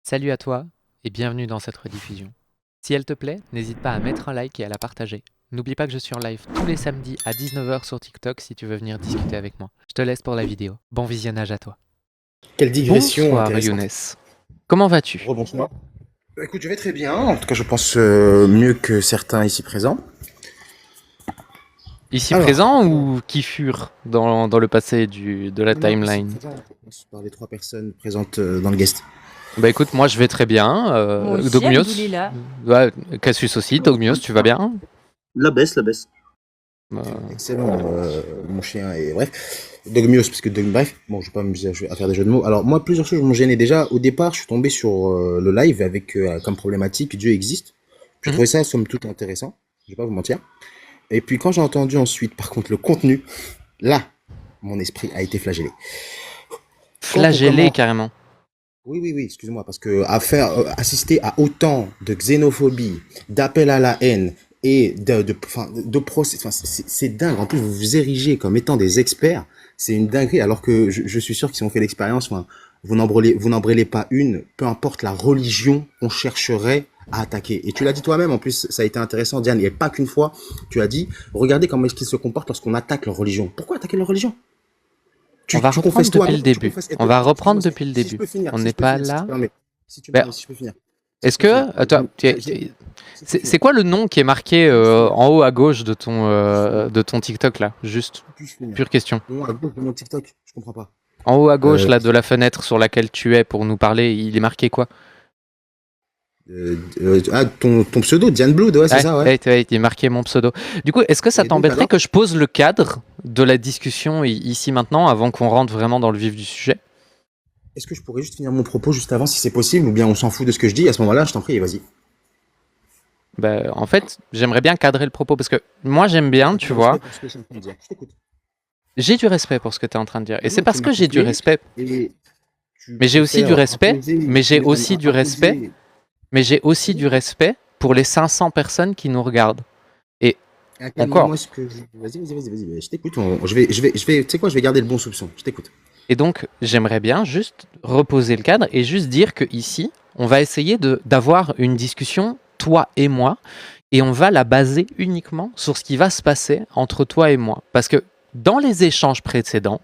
Salut à toi et bienvenue dans cette rediffusion. Si elle te plaît, n'hésite pas à mettre un like et à la partager. N'oublie pas que je suis en live tous les samedis à 19h sur TikTok si tu veux venir discuter avec moi. Je te laisse pour la vidéo. Bon visionnage à toi. Quelle digression Bonsoir intéressante. Younes. Comment vas-tu? Rebonsoir. Écoute, je vais très bien. En tout cas, je pense mieux que certains ici présents. Ici Alors, présent ou qui furent dans le passé de la non, ici timeline? présent, on commence par les trois personnes présentes dans le guest. Bah écoute, moi je vais très bien. Moi aussi, Dogmios, Abdoulila. ouais, Cassius aussi. Dogmios, tu vas bien? La baisse, la baisse. Euh, Excellent, mon chien. Et bref, Dogmios, parce que bref, bon, je vais pas m'amuser à faire des jeux de mots. Alors, moi, plusieurs choses me gênaient déjà. Au départ, je suis tombé sur le live avec comme problématique Dieu existe. J'ai trouvé ça, somme toute, intéressant. Je vais pas vous mentir. Et puis, quand j'ai entendu ensuite, par contre, le contenu, là, mon esprit a été flagellé. Flagellé carrément. Oui, excuse-moi, parce que assister à autant de xénophobie, d'appel à la haine et de procès, enfin, c'est dingue. En plus, vous vous érigez comme étant des experts, c'est une dinguerie, alors que je suis sûr qu'ils ont fait l'expérience, enfin, vous n'embrêlez pas une, peu importe la religion qu'on chercherait à attaquer. Et tu l'as dit toi-même, en plus, ça a été intéressant, Diane, et pas qu'une fois, tu as dit, regardez comment est-ce qu'ils se comportent lorsqu'on attaque leur religion. Pourquoi attaquer leur religion? On va reprendre depuis le début. On va reprendre depuis le début. On n'est pas là. Si tu Ben, me si je peux finir. Est-ce que... Attends, c'est quoi le nom qui est marqué en haut à gauche de ton TikTok là? Juste, pure question. Non, à gauche de mon TikTok, je comprends pas. En haut à gauche là de la fenêtre sur laquelle tu es pour nous parler, il est marqué quoi? Ton pseudo, Diane Blood, ouais, c'est ça, ouais. Il est marqué mon pseudo. Du coup, est-ce que ça Et donc, t'embêterait alors que je pose le cadre de la discussion ici maintenant avant qu'on rentre vraiment dans le vif du sujet? Est-ce que je pourrais juste finir mon propos juste avant, si c'est possible, ou bien on s'en fout de ce que je dis? À ce moment-là, je t'en prie, vas-y. Ben, en fait, j'aimerais bien cadrer le propos parce que moi j'aime bien, tu vois. Je t'écoute. J'ai du respect pour ce que tu es en train de dire. Et Non, c'est parce tu que m'as j'ai du coupé, respect. et Mais j'ai aussi du respect. Mais j'ai aussi du respect. imposer. Mais j'ai aussi du respect pour les 500 personnes qui nous regardent. Et À quel encore. moment est-ce que vas-y, je t'écoute. Tu sais quoi, je vais garder le bon soupçon. Je t'écoute. Et donc, j'aimerais bien juste reposer le cadre et juste dire que ici, on va essayer d'avoir une discussion, toi et moi, et on va la baser uniquement sur ce qui va se passer entre toi et moi. Parce que dans les échanges précédents,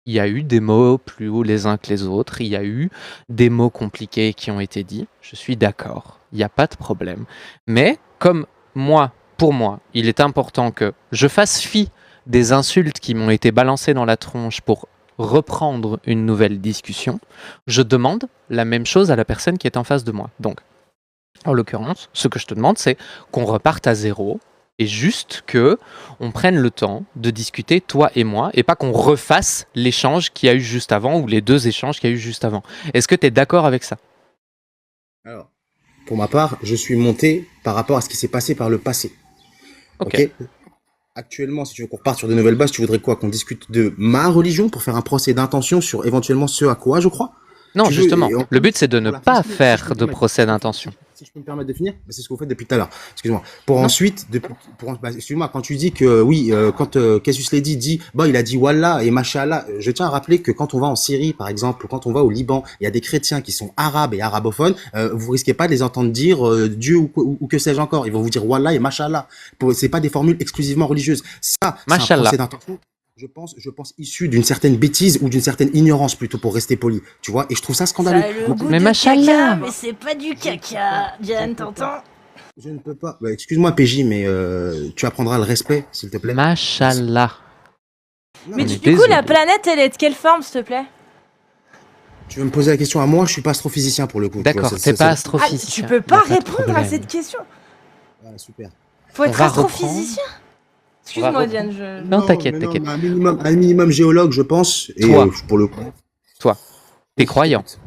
il y a eu des mots plus hauts les uns que les autres, il y a eu des mots compliqués qui ont été dits, je suis d'accord, il n'y a pas de problème. Mais comme moi, pour moi, il est important que je fasse fi des insultes qui m'ont été balancées dans la tronche pour reprendre une nouvelle discussion, je demande la même chose à la personne qui est en face de moi. Donc, en l'occurrence, ce que je te demande, c'est qu'on reparte à zéro, et juste que on prenne le temps de discuter, toi et moi, et pas qu'on refasse l'échange qu'il y a eu juste avant, ou les deux échanges qu'il y a eu juste avant. Est-ce que tu es d'accord avec ça? Alors, pour ma part, je suis monté par rapport à ce qui s'est passé par le passé. Ok. Actuellement, si tu veux qu'on reparte sur de nouvelles bases, tu voudrais quoi? Qu'on discute de ma religion pour faire un procès d'intention sur éventuellement ce à quoi je crois? Non, justement, Et le but c'est de ne pour la pas finir, si je peux faire me de permettre- procès d'intention. Si je peux me permettre de finir, c'est ce que vous faites depuis tout à l'heure. Excuse-moi. Pour Non. ensuite, excuse-moi, quand tu dis que oui, quand Cassius Lady dit, bah il a dit Wallah et Mashallah, je tiens à rappeler que quand on va en Syrie, par exemple, ou quand on va au Liban, il y a des chrétiens qui sont arabes et arabophones, vous risquez pas de les entendre dire Dieu ou que sais-je encore. Ils vont vous dire Wallah et Mashallah. C'est pas des formules exclusivement religieuses. Ça, c'est un Mashallah. procès d'intention. Je pense issu d'une certaine bêtise ou d'une certaine ignorance plutôt pour rester poli, tu vois, et je trouve ça scandaleux. Ça a le goût Mais de machallah. caca, mais c'est pas du caca. Diane, t'entends? Je ne peux pas. Bah, excuse-moi, PJ, mais tu apprendras le respect, s'il te plaît. Machallah. Non, Mais On du est coup, désolé. la planète, elle est de quelle forme, s'il te plaît? tu veux me poser la question à moi? Je suis pas astrophysicien pour le coup. tu vois, D'accord, ça- t'es ça- pas ça- Ah, astrophysicien. tu peux y a pas de répondre à problème. cette question. Ah, super. Faut On être va astrophysicien. Excuse-moi, reprendre. Diane, je... Non, t'inquiète, mais t'inquiète. Un minimum géologue, je pense. Et Toi. pour le coup. Toi, t'es Oui, croyant. écoute.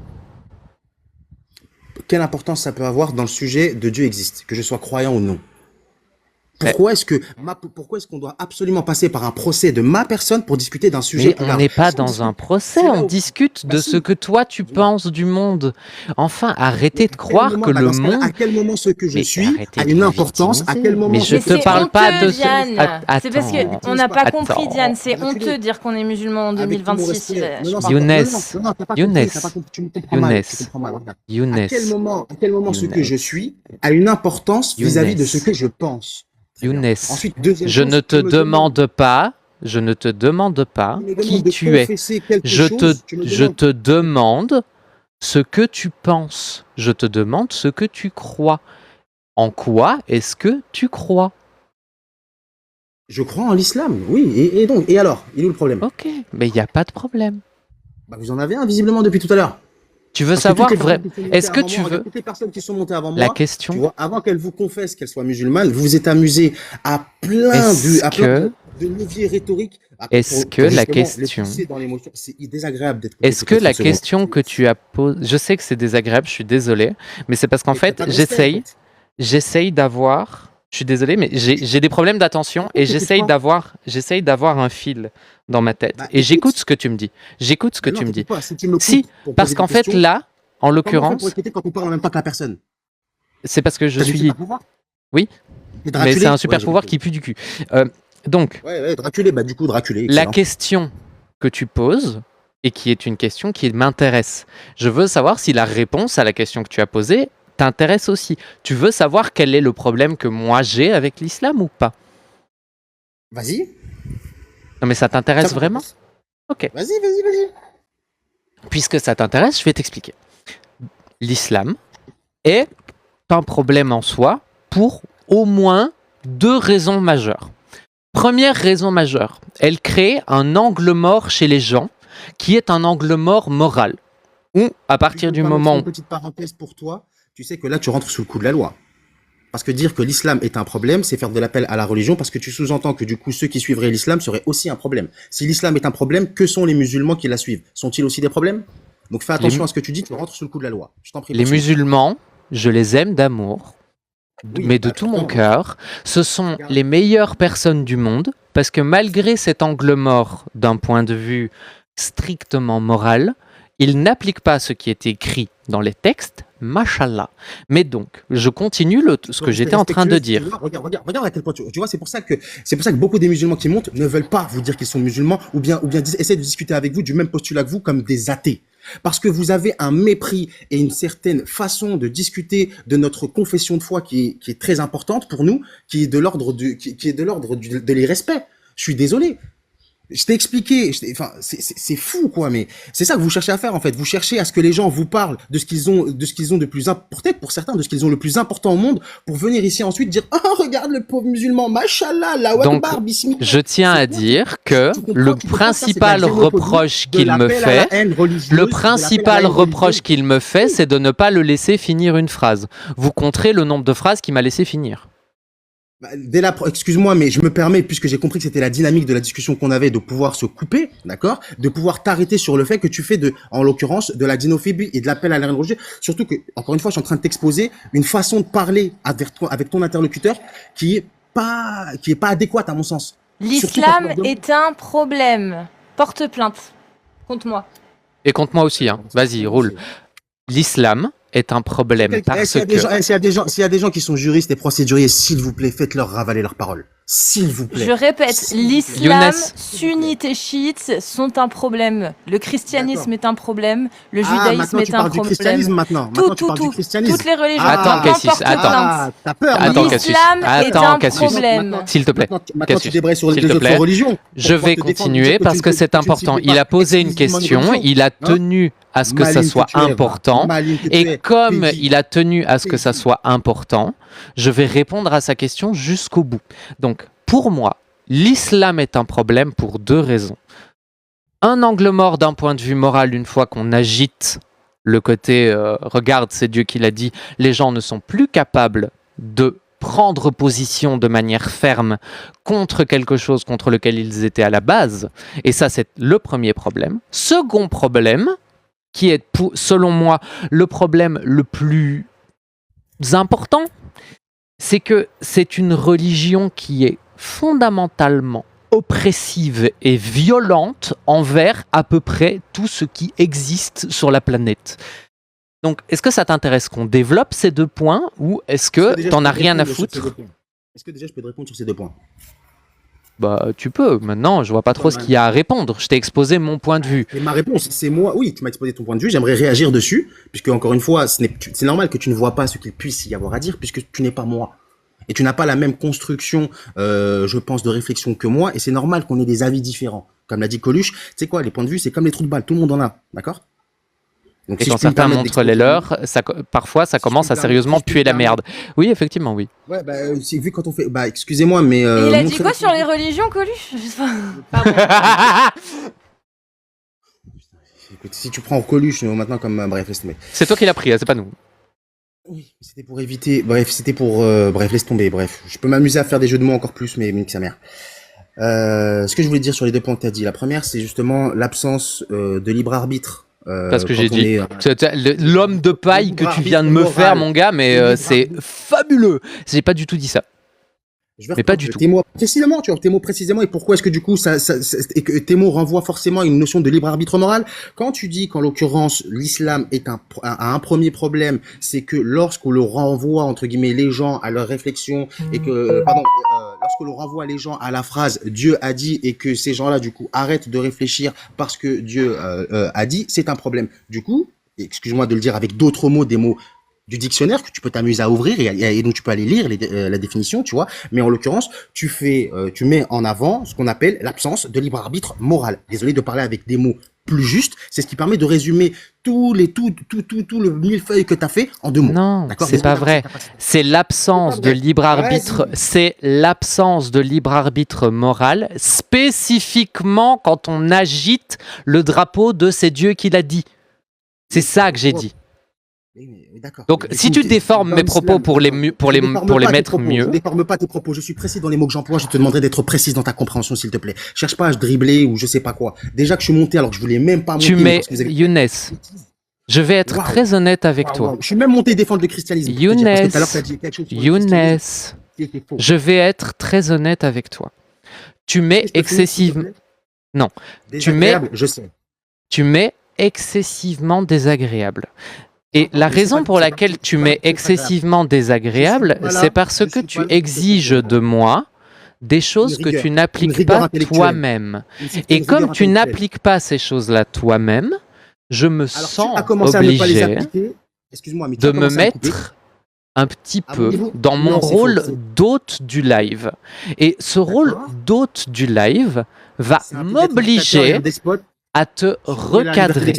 Quelle importance ça peut avoir dans le sujet de Dieu existe, que je sois croyant ou non? Pourquoi est-ce qu'on doit absolument passer par un procès de ma personne pour discuter d'un sujet? Mais on n'est pas dans un procès, on discute de ce que toi tu penses du monde. Enfin, arrêtez de croire que le monde... À quel moment ce que je Mais suis arrêtez a de une vous importance? À quel moment Mais je Mais te c'est parle pas honteux, de Diane. C'est parce Attends. qu'on n'a pas Attends. compris, Diane. C'est Reculez. honteux de dire qu'on est musulman en Avec tout mon 2026. respect. Non, non, je c'est Younes. non, non, t'as pas Younes. compris, t'as pas compris, tu me comprends mal, Younes. tu comprends mal, regarde. Younes. À quel moment ce Younes. que je suis a une importance vis-à-vis de Younes. ce que je pense? Très bien. Younes, Ensuite, deuxième je chose, ne te tu me demandes- demande pas, je ne te demande pas tu me demandes qui de tu es. confesser quelque Je chose, tu me je demandes- te demande ce que tu penses. Je te demande ce que tu crois. En quoi est-ce que tu crois? Je crois en l'islam, oui. Et alors, il est où le problème? Ok, mais il n'y a pas de problème. Bah, vous en avez un visiblement depuis tout à l'heure. Tu veux Parce que savoir toutes les vrai? personnes qui sont montées Est-ce que avant tu moi, veux regarde, toutes les personnes qui sont montées avant la moi, tu question? vois, avant qu'elles vous confessent qu'elles soient musulmanes, vous vous êtes amusé à plein Est-ce à plein que de leviers rhétoriques. Est-ce que la question- Les pousser dans l'émotion. C'est désagréable d'être. Est-ce que la question que tu as posée, je sais que c'est désagréable, je suis désolé, mais c'est parce qu'en fait, j'essaye d'avoir, je suis désolé, mais j'ai des problèmes d'attention et j'essaye d'avoir un fil dans ma tête. Bah, Et écoute. j'écoute ce que tu me dis. J'écoute ce que tu me dis. Si, Si, parce qu'en fait, là, en l'occurrence, Pour écouter quand on parle en même temps que la personne. c'est parce que je T'as du suis... super pouvoir Oui, Et mais Draculé c'est un super Ouais, pouvoir j'ai qui pue du cul. Donc, Ouais, Draculé, bah du coup, Draculé. la excellent. question que tu poses, et qui est une question qui m'intéresse, je veux savoir si la réponse à la question que tu as posée t'intéresse aussi. Tu veux savoir quel est le problème que moi j'ai avec l'islam ou pas? Vas-y. Non mais ça t'intéresse Ça vraiment? m'intéresse. Ok. Vas-y. Puisque ça t'intéresse, je vais t'expliquer. L'islam est un problème en soi pour au moins 2 raisons majeures. Première raison majeure, elle crée un angle mort chez les gens qui est un angle mort moral. Où, à partir du moment Une petite parenthèse pour toi, tu sais que là, tu rentres sous le coup de la loi. Parce que dire que l'islam est un problème, c'est faire de l'appel à la religion, parce que tu sous-entends que du coup, ceux qui suivraient l'islam seraient aussi un problème. Si l'islam est un problème, que sont les musulmans qui la suivent? Sont-ils aussi des problèmes? Donc fais attention à ce que tu dis, tu rentres sous le coup de la loi. Je t'en prie. les poursuis. musulmans, je les aime d'amour, Oui, mais de bah, tout mon attends. cœur. Ce sont les meilleures personnes du monde, parce que malgré cet angle mort d'un point de vue strictement moral, ils n'appliquent pas ce qui est écrit dans les textes, mashallah. Mais donc, je continue ce que j'étais en train de dire. Regarde à quel point tu vois, c'est pour ça que beaucoup des musulmans qui montent ne veulent pas vous dire qu'ils sont musulmans ou bien essaient de discuter avec vous du même postulat que vous comme des athées. Parce que vous avez un mépris et une certaine façon de discuter de notre confession de foi qui est très importante pour nous, qui est de l'ordre de l'irrespect. Je suis désolé. Je t'ai expliqué, c'est fou quoi, mais c'est ça que vous cherchez à faire en fait. Vous cherchez à ce que les gens vous parlent de ce qu'ils ont de plus important, peut-être pour certains, de ce qu'ils ont le plus important au monde, pour venir ici ensuite dire oh regarde le pauvre musulman, machallah, la Donc, Akbar, bismillah. je tiens à dire que Tu comprends- le tu comprends ça, c'est principal de la xénophobie, reproche de qu'il me l'appel à la fait, haine religieuse, de le l'appel à la principal haine reproche religieuse. qu'il me fait, c'est de ne pas le laisser finir une phrase. Vous compterez le nombre de phrases qu'il m'a laissé finir. Bah, excuse-moi, mais je me permets, puisque j'ai compris que c'était la dynamique de la discussion qu'on avait, de pouvoir se couper, d'accord, de pouvoir t'arrêter sur le fait que tu fais en l'occurrence, de la xénophobie et de l'appel à la haine religieuse. Surtout que, encore une fois, je suis en train de t'exposer une façon de parler avec ton interlocuteur qui est pas adéquate à mon sens. L'islam est un problème. Porte plainte. Contre moi. Et contre moi aussi, hein. Vas-y, roule. L'islam est un problème parce S'il y a des gens qui sont juristes et procéduriers, s'il vous plaît, faites-leur ravaler leurs paroles. S'il vous plaît. Je répète, S'il vous plaît. l'islam, Younes. sunnite et chiite sont un problème. Le christianisme est un problème. Le Maintenant, judaïsme tu est un parles du christianisme problème. maintenant. Tout, Maintenant, tu tout, parles du tout. christianisme. Toutes les religions. Attends, Peu Cassis, importe attends. plainte. T'as peur Attends, maintenant. Cassius. L'islam est Attends, un Cassius. problème. S'il te plaît. Maintenant, Cassius, tu débrayes sur s'il les te autres plaît. religions. Je vais continuer parce que c'est important. Il a posé une question, il a tenu à ce que ça soit important. Et comme il a tenu à ce que ça soit important, je vais répondre à sa question jusqu'au bout. Donc, pour moi, l'islam est un problème pour 2 raisons. Un angle mort d'un point de vue moral, une fois qu'on agite le côté regarde, c'est Dieu qui l'a dit, les gens ne sont plus capables de prendre position de manière ferme contre quelque chose contre lequel ils étaient à la base. Et ça, c'est le premier problème. Second problème, qui est, selon moi, le problème le plus important, c'est que c'est une religion qui est fondamentalement oppressive et violente envers à peu près tout ce qui existe sur la planète. Donc, est-ce que ça t'intéresse qu'on développe ces 2 points ou est-ce que t'en as rien à foutre? Est-ce que déjà je peux te répondre sur ces 2 points? Bah, tu peux. Maintenant, je vois pas trop ce qu'il y a à répondre. Je t'ai exposé mon point de vue. Et ma réponse, c'est moi. Oui, tu m'as exposé ton point de vue. J'aimerais réagir dessus, puisque encore une fois, c'est normal que tu ne vois pas ce qu'il puisse y avoir à dire, puisque tu n'es pas moi. Et tu n'as pas la même construction, je pense, de réflexion que moi. Et c'est normal qu'on ait des avis différents. Comme l'a dit Coluche, tu sais quoi, les points de vue, c'est comme les trous de balle. Tout le monde en a, d'accord? Donc, Et quand certains montrent les leurs, parfois ça commence à sérieusement puer la merde. Oui, effectivement, oui. Ouais, bah, vu quand on fait. Bah, excusez-moi, mais. Et il a dit quoi sur les religions, Coluche? Je sais pas. Écoute, si tu prends Coluche maintenant comme. Bref, laisse tomber. C'est toi qui l'as pris, c'est pas nous. Oui, c'était pour éviter. Bref, c'était pour. Bref, laisse tomber. Bref, je peux m'amuser à faire des jeux de mots encore plus, mais nique sa mère. Ce que je voulais dire sur les 2 points que tu as dit. La première, c'est justement l'absence de libre arbitre. Parce que j'ai dit, l'homme de paille que tu viens de me faire, mon gars, mais c'est fabuleux. J'ai pas du tout dit ça. Mais pas du tout. Tes mots précisément, tu vois, tes mots précisément, et pourquoi est-ce que du coup, et que tes mots renvoient forcément à une notion de libre arbitre moral? Quand tu dis qu'en l'occurrence, l'islam est un premier problème, c'est que lorsqu'on le renvoie, entre guillemets, les gens à leur réflexion, et que, lorsque l'on renvoie les gens à la phrase Dieu a dit, et que ces gens-là, du coup, arrêtent de réfléchir parce que Dieu a dit, c'est un problème. Du coup, excuse-moi de le dire avec d'autres mots, des mots du dictionnaire que tu peux t'amuser à ouvrir et donc tu peux aller lire la définition, tu vois. Mais en l'occurrence, tu mets en avant ce qu'on appelle l'absence de libre arbitre moral. Désolé de parler avec des mots plus justes. C'est ce qui permet de résumer tout le millefeuille que tu as fait en 2 mots. Non, c'est pas vrai. C'est l'absence de libre arbitre. C'est l'absence de libre arbitre moral, spécifiquement quand on agite le drapeau de c'est Dieu qui l'a dit. C'est ça que j'ai dit. Donc, si tu déformes mes propos pour les mettre mieux. Je ne déforme pas tes propos, je suis précis dans les mots que j'emploie, je te demanderai d'être précis dans ta compréhension, s'il te plaît. Cherche pas à dribbler ou je sais pas quoi. Déjà que je suis monté alors que je voulais même pas monter. Younes, je vais être très honnête avec toi. Je suis même monté défendre le christianisme. Younes, je vais être très honnête avec toi. Tu mets excessivement. Non. Tu mets excessivement désagréable. Et la raison pour laquelle tu mets excessivement désagréable, c'est parce que tu exiges de moi des choses que tu n'appliques pas toi-même. Et comme tu n'appliques pas ces choses-là toi-même, je me sens obligé de me mettre un petit peu dans mon rôle d'hôte du live. Et ce rôle d'hôte du live va m'obliger à te recadrer.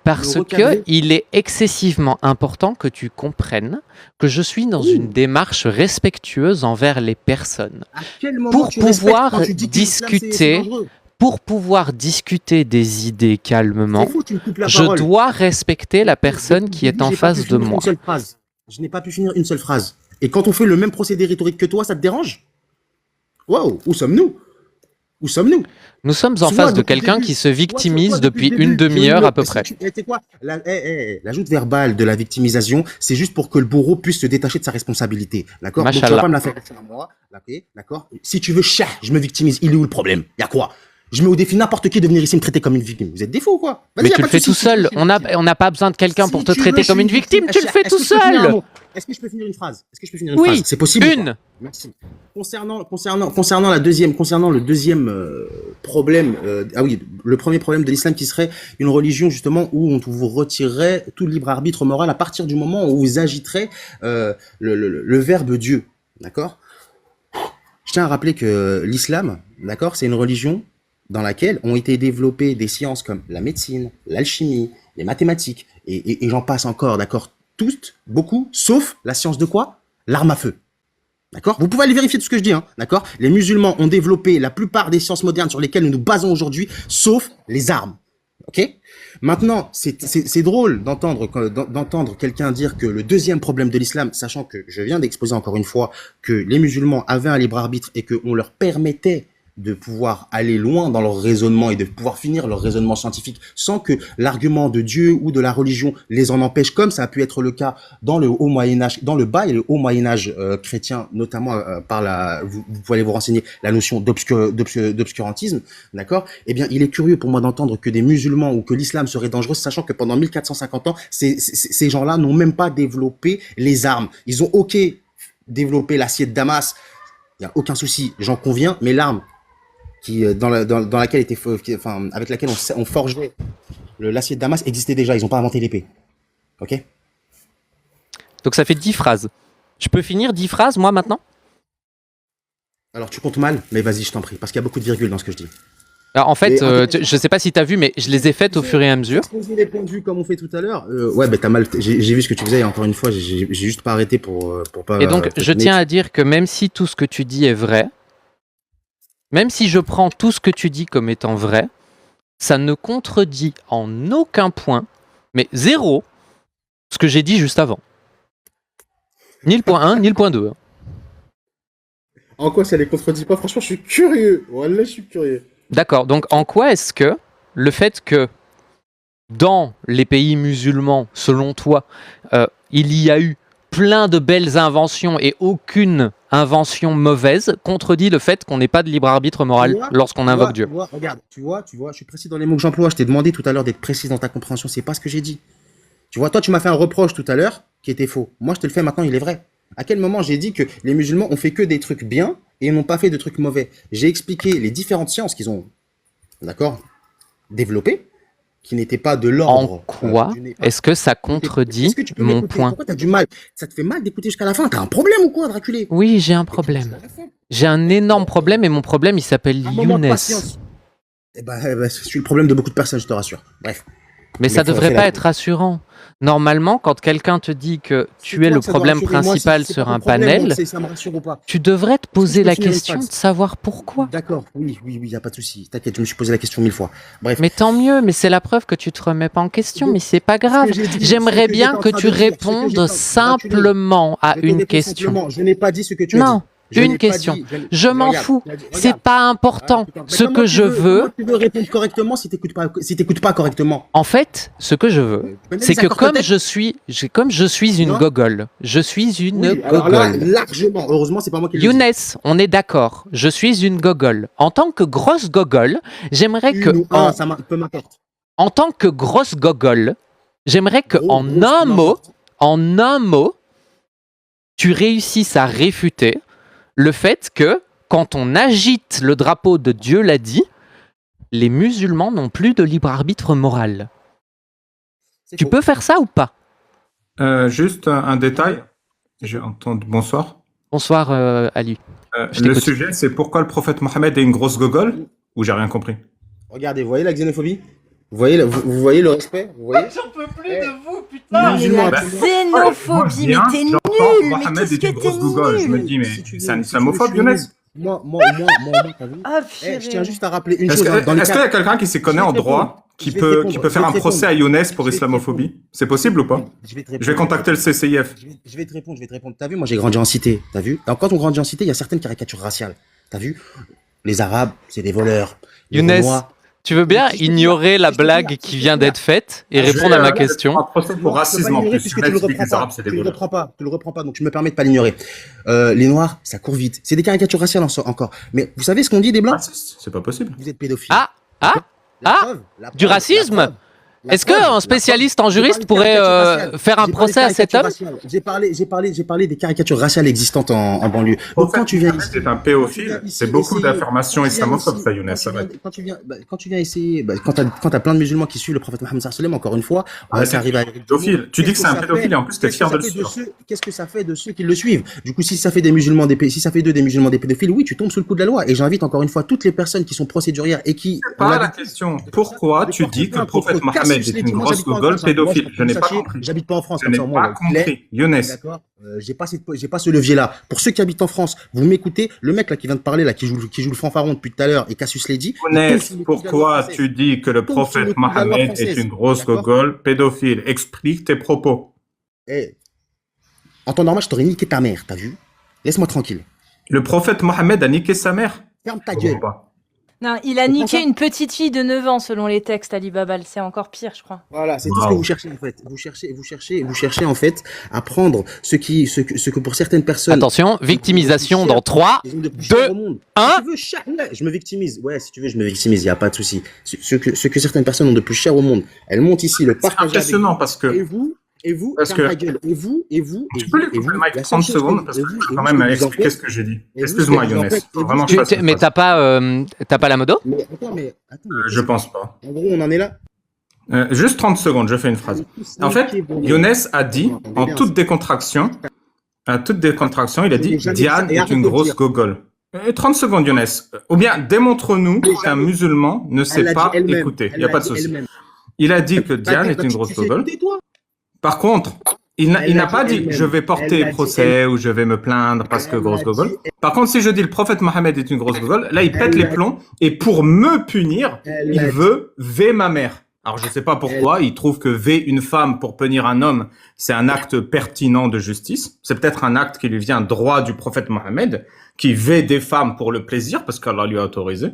Parce qu'il est excessivement important que tu comprennes que je suis dans une démarche respectueuse envers les personnes. Pour pouvoir discuter des idées calmement, je dois respecter la personne qui est en face de moi. Je n'ai pas pu finir une seule phrase. Et quand on fait le même procédé rhétorique que toi, ça te dérange? Waouh, où sommes-nous? Où sommes-nous? Nous sommes en face de quelqu'un qui se victimise depuis une demi-heure à peu près. Tu sais quoi? L'ajoute verbale de la victimisation, c'est juste pour que le bourreau puisse se détacher de sa responsabilité. D'accord? Donc tu vas pas me la faire à moi. D'accord? Si tu veux, je me victimise. Il est où le problème? Il y a quoi? Je mets au défi n'importe qui de venir ici me traiter comme une victime. Vous êtes des fous ou quoi? Mais tu le fais tout seul. On n'a pas besoin de quelqu'un pour te traiter comme une victime. Tu le fais tout seul. Est-ce que je peux finir une phrase? Oui, c'est possible. Une. Merci. Concernant le deuxième problème, le premier problème de l'islam qui serait une religion justement où on vous retirerait tout libre arbitre moral à partir du moment où vous agiterez le verbe Dieu, d'accord? Je tiens à rappeler que l'islam, d'accord, c'est une religion dans laquelle ont été développées des sciences comme la médecine, l'alchimie, les mathématiques et j'en passe encore, d'accord, toutes, beaucoup, sauf la science de quoi? L'arme à feu. D'accord? Vous pouvez aller vérifier tout ce que je dis, hein, d'accord? Les musulmans ont développé la plupart des sciences modernes sur lesquelles nous nous basons aujourd'hui, sauf les armes. Ok? Maintenant, c'est drôle d'entendre quelqu'un dire que le deuxième problème de l'islam, sachant que je viens d'exposer encore une fois que les musulmans avaient un libre arbitre et qu'on leur permettait de pouvoir aller loin dans leur raisonnement et de pouvoir finir leur raisonnement scientifique sans que l'argument de Dieu ou de la religion les en empêche, comme ça a pu être le cas dans le haut Moyen-Âge, dans le bas et le haut Moyen-Âge chrétien, notamment par vous pouvez aller vous renseigner, la notion d'obscurantisme, d'accord? Eh bien, il est curieux pour moi d'entendre que des musulmans ou que l'islam serait dangereux, sachant que pendant 1450 ans, ces gens-là n'ont même pas développé les armes. Ils ont développé l'acier de Damas, il n'y a aucun souci, j'en conviens, mais l'arme dans laquelle avec laquelle on forgeait l'acier de Damas existait déjà, ils n'ont pas inventé l'épée. Ok? Donc ça fait 10 phrases. Je peux finir 10 phrases, moi, maintenant? Alors tu comptes mal, mais vas-y, je t'en prie, parce qu'il y a beaucoup de virgules dans ce que je dis. Alors, en fait, je sais pas si tu as vu, mais je les ai faites au fur et à mesure. Exposer les points de vue comme on fait tout à l'heure. Ouais, t'as mal. J'ai vu ce que tu faisais et encore une fois, j'ai juste pas arrêté pour pas. Et donc, je tiens à dire que même si tout ce que tu dis est vrai, même si je prends tout ce que tu dis comme étant vrai, ça ne contredit en aucun point, mais zéro, ce que j'ai dit juste avant. Ni le point 1, ni le point 2. En quoi ça les contredit pas? Franchement, je suis curieux. Voilà, je suis curieux. D'accord, donc en quoi est-ce que le fait que dans les pays musulmans, selon toi, il y a eu plein de belles inventions et aucune invention mauvaise contredit le fait qu'on n'ait pas de libre arbitre moral lorsqu'on invoque Dieu? Regarde, tu vois, je suis précis dans les mots que j'emploie. Je t'ai demandé tout à l'heure d'être précis dans ta compréhension. C'est pas ce que j'ai dit. Tu vois, toi, tu m'as fait un reproche tout à l'heure qui était faux. Moi, je te le fais maintenant, il est vrai. À quel moment j'ai dit que les musulmans ont fait que des trucs bien et n'ont pas fait de trucs mauvais? J'ai expliqué les différentes sciences qu'ils ont, d'accord, développées, qui n'étaient pas de l'ordre. En quoi est-ce que ça contredit mon point? Pourquoi t'as du mal? Ça te fait mal d'écouter jusqu'à la fin? T'as un problème ou quoi, Draculé? Oui, j'ai un problème. J'ai un énorme problème et mon problème, il s'appelle Younes. Eh ben, c'est le problème de beaucoup de personnes, je te rassure. Bref. Mais ça devrait pas être rassurant. Normalement, quand quelqu'un te dit que tu es le problème principal sur un panel, tu devrais te poser la question de savoir pourquoi. D'accord, oui, il n'y a pas de souci. T'inquiète, je me suis posé la question 1000 fois. Bref. Mais tant mieux, mais c'est la preuve que tu te remets pas en question, mais c'est pas grave. J'aimerais bien que tu répondes simplement à une question. Je n'ai pas dit ce que tu as dit. Non. Une question. Je m'en fous. C'est pas important. Ce que je veux. Comment tu veux répondre correctement si t'écoutes pas correctement? En fait, ce que je veux, c'est que comme je suis une gogole, je suis une gogole. Largement. Heureusement, c'est pas moi qui le dis. Younes, on est d'accord. Je suis une gogole. En tant que grosse gogole, j'aimerais que en tant que grosse gogole, j'aimerais que en un mot, tu réussisses à réfuter le fait que, quand on agite le drapeau de Dieu l'a dit, les musulmans n'ont plus de libre arbitre moral. Tu peux faire ça ou pas? Juste un détail. J'ai entendu. Bonsoir. Bonsoir, Ali. Le sujet, c'est pourquoi le prophète Mohammed est une grosse gogole? Ou j'ai rien compris? Regardez, vous voyez la xénophobie? Vous voyez le respect? Vous voyez? J'en peux plus de vous, putain! La xénophobie, mais t'es nul! Mohammed Mais est qu'est-ce une que grosse gogole. Je me dis, mais c'est un islamophobe, Younes? Moi, t'as vu? Ah, Je tiens juste à rappeler une Est-ce chose. qu'il y a quelqu'un qui s'y connaît en droit, qui peut faire un procès à Younes pour islamophobie? C'est possible ou pas? Je vais contacter le CCIF. Je vais te répondre. T'as vu, moi j'ai grandi en cité, t'as vu? Alors, quand on grandit en cité, il y a certaines caricatures raciales. T'as vu? Les Arabes, c'est des voleurs. Younes, tu veux bien ignorer la blague qui vient d'être faite et répondre à ma question? Un procès pour racisme en plus. Puisque tu le reprends pas, donc je me permets de pas l'ignorer. Les Noirs, ça court vite. C'est des caricatures raciales encore. Mais vous savez ce qu'on dit des Blancs? C'est pas possible. Vous êtes pédophiles. Du racisme? Est-ce qu'un spécialiste en juriste pourrait faire un procès à cet homme? J'ai parlé des caricatures raciales existantes en banlieue. Donc quand tu viens ici, c'est un pédophile, c'est beaucoup d'affirmations islamophobes, ça, Younes. Quand tu viens essayer, quand t'as plein de musulmans qui suivent le prophète Mohammed sallallahu alayhi wa sallam, encore une fois, ça arrive à pédophile. Tu dis que c'est un pédophile et en plus t'es fier de le suivre. Qu'est-ce que ça fait de ceux qui le suivent? Du coup, si ça fait des musulmans des musulmans des pédophiles, oui, tu tombes sous le coup de la loi. Et j'invite encore une fois toutes les personnes qui sont procédurières et qui. Pas la question. Pourquoi tu dis que le prophète Mohammed est une grosse gogole pédophile? Je n'ai pas compris. J'habite pas en France. Je n'ai pas compris. Younes. D'accord. J'ai pas ce levier-là. Pour ceux qui habitent en France, vous m'écoutez. Le mec là qui vient de parler là, qui joue le fanfaron depuis tout à l'heure, et Cassius l'a dit. Younes, pourquoi tu dis que le prophète Mohammed est une grosse gogole pédophile? Explique tes propos. En temps normal, je t'aurais niqué ta mère, t'as vu? Laisse-moi tranquille. Le prophète Mohammed a niqué sa mère? Ferme ta Je gueule. comprends pas. Non, il a comprends niqué ça? une petite fille de 9 ans selon les textes, Ali Babal. C'est encore pire, je crois. Voilà, c'est tout ce que Waouh. vous cherchez en fait. Vous cherchez en fait à prendre ce que pour certaines personnes, Attention, victimisation dans 3, ils ont de plus 2, cher au monde. 1. Si tu veux, ouais, je me victimise. Ouais, si tu veux, je me victimise, il n'y a pas de souci. Ce que certaines personnes ont de plus cher au monde, elles montent ici, le C'est partagent avec impressionnant vous. parce que Et vous, Parce ferme que- ta gueule. Et vous, tu peux lui couper le mic la 30 seule chose secondes que- parce et que vous- je et vais quand vous, même ce que vous en expliquer faites- ce que j'ai dit. et vous, Excuse-moi, ce que vous en Younes. faites- et Faut vous, vraiment ce que que- je fasse une Mais phrase. t'as pas la modo? Mais attends, mais Je pense pas. en gros, on en est là. Juste 30 secondes, je fais une phrase. En fait, Younes a dit, en toute décontraction, il a dit Diane est une grosse gogole. 30 secondes, Younes. Ou bien, démontre-nous qu'un musulman ne Elle sait l'a pas dit elle-même. écouter. Il Elle n'y a l'a pas de dit souci. elle-même. Il a dit que Diane est une grosse Tu sais gogole. écouter, toi. Par contre, il n'a Elle l'a pas dit dit elle-même. je vais Elle porter l'a dit procès ou je vais me plaindre parce que Elle grosse l'a gogole. dit Par contre, si je dis le prophète Mohammed est une grosse gogole, là il Elle pète les l'a plombs et pour me punir, Elle il l'a veut V ma mère. Alors je sais pas pourquoi, il trouve que V une femme pour punir un homme, c'est un acte pertinent de justice. C'est peut-être un acte qui lui vient droit du prophète Mohammed, qui V des femmes pour le plaisir parce qu'Allah lui a autorisé.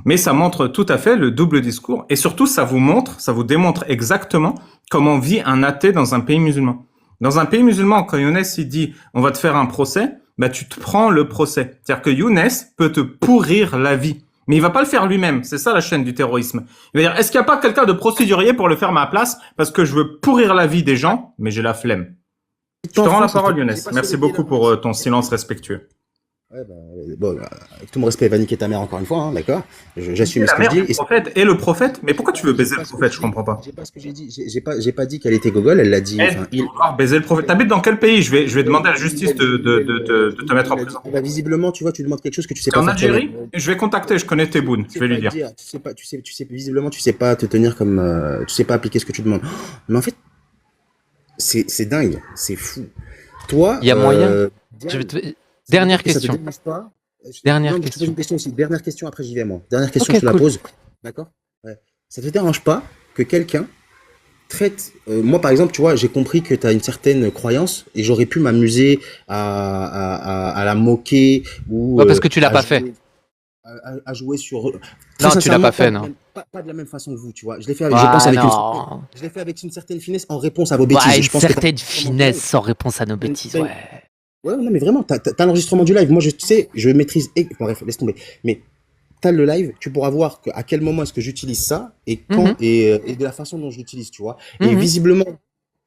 Mais ça montre tout à fait le double discours et surtout ça vous démontre exactement comment vit un athée dans un pays musulman. Dans un pays musulman, quand Younes il dit on va te faire un procès, bah tu te prends le procès. C'est-à-dire que Younes peut te pourrir la vie, mais il va pas le faire lui-même. C'est ça la chaîne du terrorisme. Il va dire est-ce qu'il y a pas quelqu'un de procédurier pour le faire à ma place parce que je veux pourrir la vie des gens, mais j'ai la flemme. Je te rends la parole Younes. Merci beaucoup pour ton silence respectueux. Ouais, bon, avec tout mon respect, va niquer ta mère encore une fois, hein, d'accord? J'assume ce La que je mère dis. du prophète et le prophète, mais pourquoi tu veux baiser le prophète? Je comprends pas. J'ai pas ce que j'ai dit. J'ai pas dit qu'elle était gogole. Elle l'a dit. Enfin, Il va baiser le prophète. T'habites dans quel pays? Je vais demander à la justice de te mettre en prison. Bah, visiblement, tu vois, tu demandes quelque chose que tu sais C'est pas en faire Algérie? toi-même. Je vais contacter, je connais tes bounes. Tu Je sais vais lui pas dire. visiblement, tu sais pas te tenir comme, tu sais pas appliquer ce que tu demandes. Mais en fait, c'est dingue, c'est fou. Toi, Il y a moyen. Diane, Je vais te- ça veut Dernière dire que ça te question. dérange pas. Dernière Non, mais je te question. pose une question aussi. Dernière question, après j'y vais moi. Dernière question, Ok, je te la cool. pose. D'accord? Ouais. Ça te dérange pas que quelqu'un traite. Moi, par exemple, tu vois, j'ai compris que tu as une certaine croyance et j'aurais pu m'amuser à la moquer ou. Ouais, parce que tu l'as à pas jouer- fait. À jouer sur. Non, tu l'as pas fait, sincèrement, non. Pas de la même façon que vous, tu vois. Je l'ai fait avec, je pense, avec non. je l'ai fait avec une certaine finesse en réponse à vos bêtises. Ouais, Et une je pense que certaine t'as- finesse sans réponse à nos bêtises, t'as- ouais. Ouais, non, mais vraiment, t'as l'enregistrement du live. Moi, je sais, je maîtrise. Bon, bref, laisse tomber. Mais t'as le live, tu pourras voir à quel moment est-ce que j'utilise ça et quand Mhm. et de la façon dont je l'utilise, tu vois. Et Mhm. visiblement,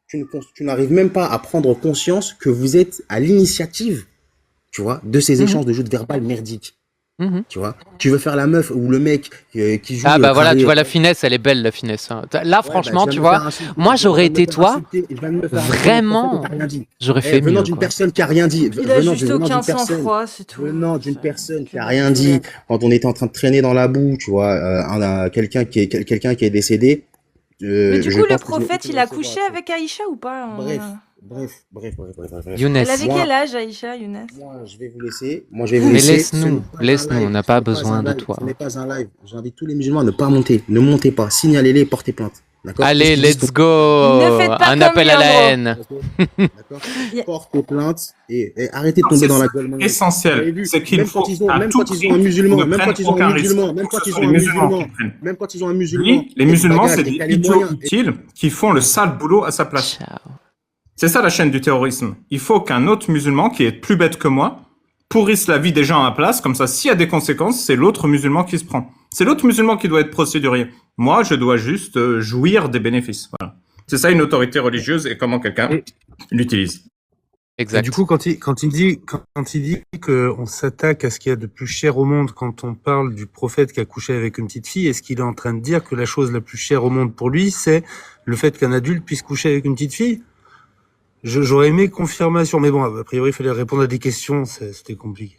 tu n'arrives même pas à prendre conscience que vous êtes à l'initiative, tu vois, de ces Mhm. échanges de joutes verbales merdiques. Mhm. Tu vois, tu veux faire la meuf ou le mec qui joue. Ah bah voilà, carré- tu vois la finesse, elle est belle la finesse. Hein. Là, Ouais, franchement, bah, je tu viens de me vois, faire insulter. moi, Je j'aurais viens de me été faire toi, insulter. Je viens de me faire insulter vraiment, par quelqu'un qui a rien dit. j'aurais fait Venant mieux. d'une Quoi. personne qui a rien dit. Il a Venant juste d'une aucun personne. sang-froid, c'est tout. Venant d'une personne qui a rien dit quand on était en train de traîner dans la boue, tu vois, quelqu'un qui est décédé. Mais du je coup, le pense que je vais prophète, il a recevoir couché ça. avec Aïcha ou pas? Bref. Younes, Elle avait Moi- quel âge, Aïcha, Younes? Moi, je vais vous laisser. Mais Mais Ce laisse-nous, n'est pas un laisse-nous, live. on n'a pas Ce n'est besoin un de live. toi. Ce n'est pas un live. J'invite tous les musulmans à ne pas monter. Ne montez pas. Signalez-les et portez plainte. D'accord? Allez, Qu'est-ce qu'ils let's go. Ne faites pas Un comme appel lui, à en la gros. haine. D'accord? Portez plainte et arrêtez de tomber dans la gueule. Vous avez Essentiel, vu, c'est qu'il même faut quand ils ont- à même tout quand ils prix ont un musulman, ne même prennent quand ils ont aucun un risque. musulman, même Que ce quand ils soit ont les un musulmans musulman, qui prennent. même quand ils ont un musulman. Lui, les musulmans, bagage, c'est et des t'as les idiots moyens, et- utiles qui font le sale boulot à sa place. Ciao. C'est ça la chaîne du terrorisme. Il faut qu'un autre musulman qui est plus bête que moi pourrisse la vie des gens à ma place, comme ça, s'il y a des conséquences, c'est l'autre musulman qui se prend. C'est l'autre musulman qui doit être procédurier. Moi, je dois juste jouir des bénéfices. Voilà. C'est ça une autorité religieuse et comment quelqu'un l'utilise. Exact. Du coup, quand il dit qu'on s'attaque à ce qu'il y a de plus cher au monde quand on parle du prophète qui a couché avec une petite fille, est-ce qu'il est en train de dire que la chose la plus chère au monde pour lui, c'est le fait qu'un adulte puisse coucher avec une petite fille? J'aurais aimé confirmation, mais bon, a priori, il fallait répondre à des questions, c'était compliqué.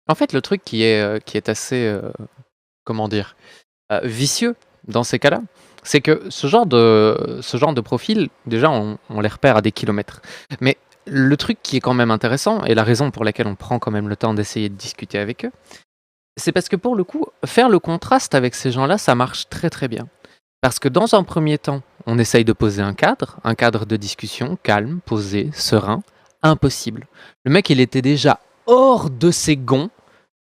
En fait, le truc qui est assez, comment dire, vicieux dans ces cas-là, c'est que ce genre de profil, déjà, on les repère à des kilomètres. Mais le truc qui est quand même intéressant, et la raison pour laquelle on prend quand même le temps d'essayer de discuter avec eux, c'est parce que pour le coup, faire le contraste avec ces gens-là, ça marche très très bien. Parce que dans un premier temps, on essaye de poser un cadre de discussion, calme, posé, serein, impossible. Le mec, il était déjà hors de ses gonds,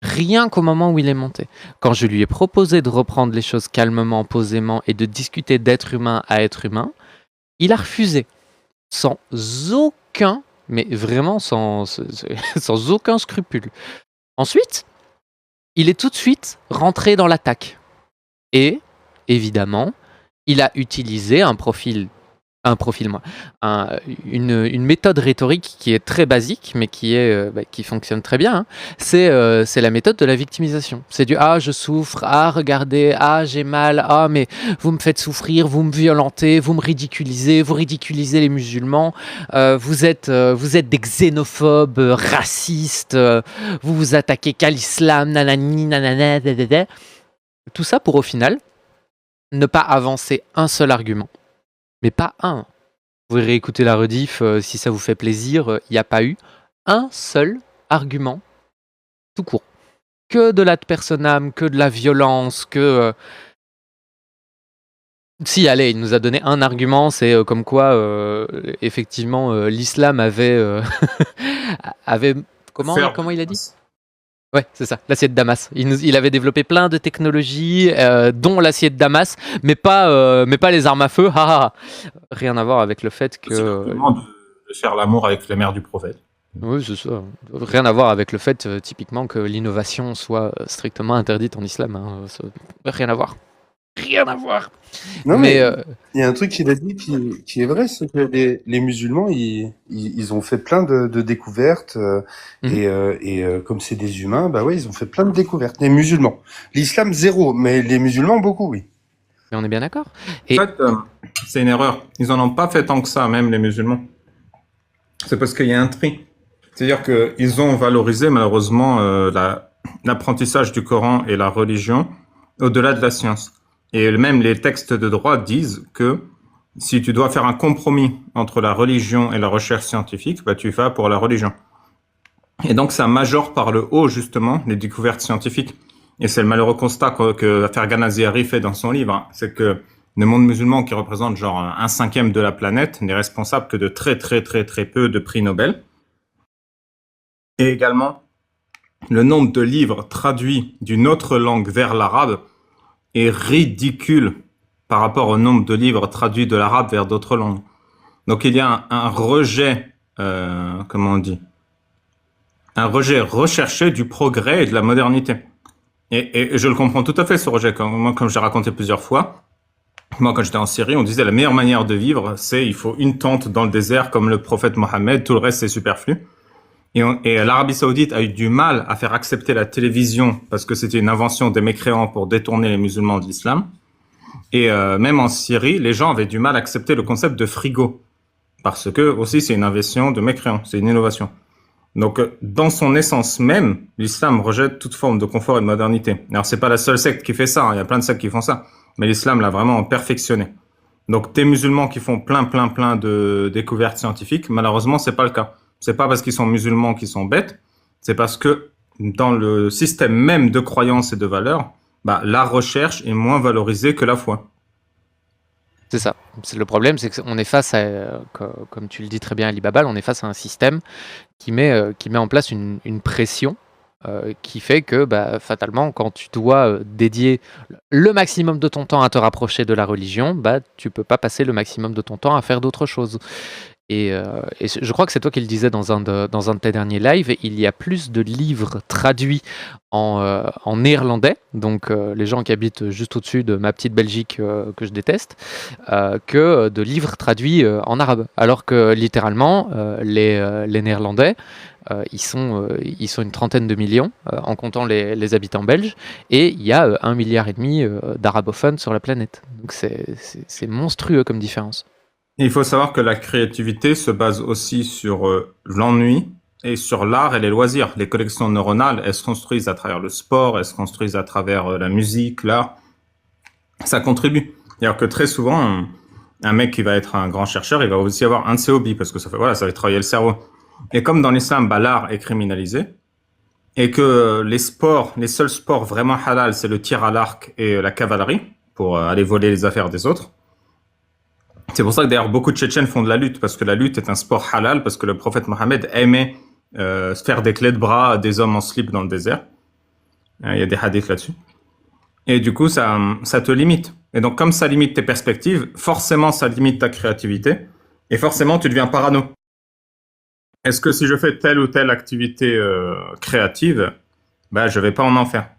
Rien qu'au moment où il est monté. Quand je lui ai proposé de reprendre les choses calmement, posément et de discuter d'être humain à être humain, il a refusé. Sans aucun, mais vraiment sans aucun scrupule. Ensuite, il est tout de suite rentré dans l'attaque. Et, évidemment, il a utilisé une méthode rhétorique qui est très basique, mais qui fonctionne très bien. Hein. C'est la méthode de la victimisation. C'est du « Ah, je souffre, ah, regardez, ah, j'ai mal, ah, mais vous me faites souffrir, vous me violentez, vous me ridiculisez, vous ridiculisez les musulmans, vous êtes des xénophobes, racistes, vous vous attaquez qu'à l'islam, nanani, nanana, dadada. » Tout ça pour, au final, ne pas avancer un seul argument. Mais pas un. Vous pouvez réécouter la rediff si ça vous fait plaisir. Il n'y a pas eu un seul argument tout court. Que de l'ad personam, que de la violence, que... Si, allez, il nous a donné un argument, c'est comme quoi, effectivement, l'islam avait... avait... Comment il a dit ? Ouais, c'est ça, l'acier de Damas. Il avait développé plein de technologies, dont l'acier de Damas, mais pas les armes à feu. Rien à voir avec le fait que... C'est l'argument de faire l'amour avec la mère du prophète. Oui, c'est ça. Rien à voir avec le fait, typiquement, que l'innovation soit strictement interdite en islam. Hein. Rien à voir. Rien à voir. Non, mais il y a un truc qu'il a dit qui est vrai, c'est que les musulmans, ils ont fait plein de découvertes, et comme c'est des humains, bah ouais, ils ont fait plein de découvertes. Les musulmans. L'islam, zéro, mais les musulmans, beaucoup, oui. Mais on est bien d'accord. Et... En fait, c'est une erreur. Ils en ont pas fait tant que ça, même les musulmans. C'est parce qu'il y a un tri. C'est-à-dire qu'ils ont valorisé, malheureusement, l'apprentissage du Coran et la religion au-delà de la science. Et même les textes de droit disent que si tu dois faire un compromis entre la religion et la recherche scientifique, bah, tu vas pour la religion. Et donc, ça majore par le haut, justement, les découvertes scientifiques. Et c'est le malheureux constat que Fergan Aziari fait dans son livre. Hein. C'est que le monde musulman, qui représente genre 1/5 de la planète, n'est responsable que de très, très, très, très peu de prix Nobel. Et également, le nombre de livres traduits d'une autre langue vers l'arabe est ridicule par rapport au nombre de livres traduits de l'arabe vers d'autres langues. Donc il y a un rejet, comment on dit, un rejet recherché du progrès et de la modernité. Et je le comprends tout à fait, ce rejet. Comme j'ai raconté plusieurs fois, moi quand j'étais en Syrie, on disait la meilleure manière de vivre, c'est il faut une tente dans le désert comme le prophète Mohammed, tout le reste c'est superflu. Et l'Arabie Saoudite a eu du mal à faire accepter la télévision parce que c'était une invention des mécréants pour détourner les musulmans de l'islam. Et même en Syrie, les gens avaient du mal à accepter le concept de frigo parce que aussi c'est une invention de mécréants, c'est une innovation. Donc dans son essence même, l'islam rejette toute forme de confort et de modernité. Alors c'est pas la seule secte qui fait ça, hein. Il y a plein de sectes qui font ça, mais l'islam l'a vraiment perfectionné. Donc des musulmans qui font plein de découvertes scientifiques, malheureusement c'est pas le cas. C'est pas parce qu'ils sont musulmans qu'ils sont bêtes, c'est parce que dans le système même de croyances et de valeurs, bah, la recherche est moins valorisée que la foi. C'est ça. Le problème, c'est qu'on est face à, comme tu le dis très bien, Ali Babal, on est face à un système qui met en place une pression qui fait que, bah, fatalement, quand tu dois dédier le maximum de ton temps à te rapprocher de la religion, bah, tu peux pas passer le maximum de ton temps à faire d'autres choses. Et je crois que c'est toi qui le disais dans un de tes derniers lives, il y a plus de livres traduits en néerlandais, donc les gens qui habitent juste au-dessus de ma petite Belgique que je déteste, que de livres traduits en arabe. Alors que littéralement, les Néerlandais, ils sont une trentaine de millions en comptant les habitants belges, et il y a 1,5 milliard d'arabophones sur la planète. Donc c'est monstrueux comme différence. Il faut savoir que la créativité se base aussi sur l'ennui et sur l'art et les loisirs. Les collections neuronales, elles se construisent à travers le sport, elles se construisent à travers la musique, l'art. Ça contribue. C'est-à-dire que très souvent, un mec qui va être un grand chercheur, il va aussi avoir un de ses hobbies parce que ça fait travailler le cerveau. Et comme dans l'islam, bah, l'art est criminalisé et que les seuls sports vraiment halal, c'est le tir à l'arc et la cavalerie pour aller voler les affaires des autres. C'est pour ça que d'ailleurs beaucoup de Tchétchènes font de la lutte, parce que la lutte est un sport halal, parce que le prophète Mohammed aimait faire des clés de bras à des hommes en slip dans le désert. Il y a des hadiths là-dessus. Et du coup, ça te limite. Et donc, comme ça limite tes perspectives, forcément, ça limite ta créativité. Et forcément, tu deviens parano. Est-ce que si je fais telle ou telle activité créative, bah, je vais pas en faire.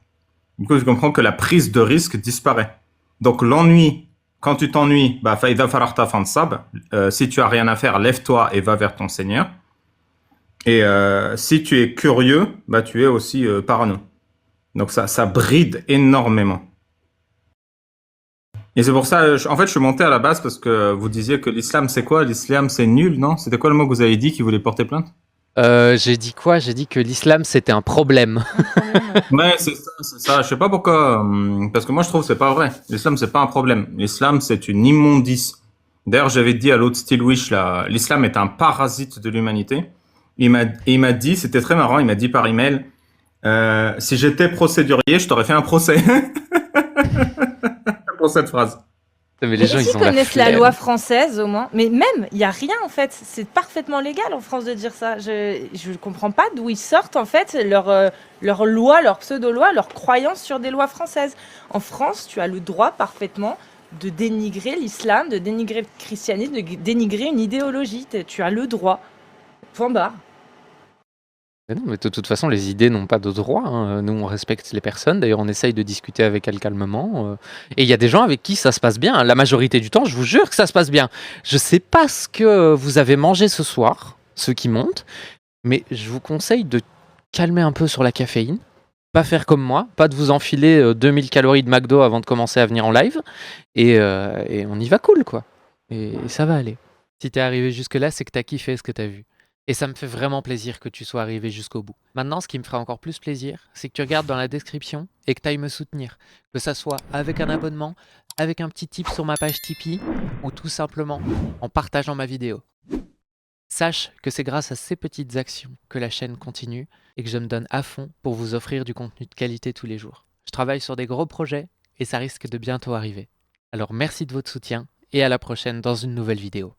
Du coup, je comprends que la prise de risque disparaît. Donc, l'ennui, quand tu t'ennuies, bah, faïda fararta fansab. Si tu as rien à faire, lève-toi et va vers ton Seigneur. Et si tu es curieux, bah, tu es aussi parano. Donc, ça bride énormément. Et c'est pour ça, en fait, je suis monté à la base parce que vous disiez que l'islam, c'est quoi? L'islam, c'est nul, non? C'était quoi le mot que vous avez dit qui voulait porter plainte? J'ai dit quoi? J'ai dit que l'islam, c'était un problème. Ouais, c'est ça. Je sais pas pourquoi, parce que moi, je trouve que c'est pas vrai. L'islam, c'est pas un problème. L'islam, c'est une immondice. D'ailleurs, j'avais dit à l'autre Steel Wish, là, l'islam est un parasite de l'humanité. Il m'a dit, c'était très marrant, il m'a dit par email, si j'étais procédurier, je t'aurais fait un procès. Pour cette phrase. Mais les gens, S'ils ils ont la connaissent la flemme. loi française au moins, mais même, il n'y a rien en fait, c'est parfaitement légal en France de dire ça. Je ne comprends pas d'où ils sortent en fait leur loi, leur pseudo-loi, leurs croyances sur des lois françaises. En France, tu as le droit parfaitement de dénigrer l'islam, de dénigrer le christianisme, de dénigrer une idéologie. Tu as le droit. Point barre. Mais non, mais de toute façon, les idées n'ont pas de droit, hein. Nous, on respecte les personnes. D'ailleurs, on essaye de discuter avec elles calmement. Et il y a des gens avec qui ça se passe bien. La majorité du temps, je vous jure que ça se passe bien. Je sais pas ce que vous avez mangé ce soir, ceux qui montent, mais je vous conseille de calmer un peu sur la caféine. Pas faire comme moi, pas de vous enfiler 2000 calories de McDo avant de commencer à venir en live. Et on y va cool, quoi. Et ça va aller. Si t'es arrivé jusque-là, c'est que t'as kiffé ce que t'as vu. Et ça me fait vraiment plaisir que tu sois arrivé jusqu'au bout. Maintenant, ce qui me fera encore plus plaisir, c'est que tu regardes dans la description et que tu ailles me soutenir. Que ça soit avec un abonnement, avec un petit tip sur ma page Tipeee, ou tout simplement en partageant ma vidéo. Sache que c'est grâce à ces petites actions que la chaîne continue et que je me donne à fond pour vous offrir du contenu de qualité tous les jours. Je travaille sur des gros projets et ça risque de bientôt arriver. Alors merci de votre soutien et à la prochaine dans une nouvelle vidéo.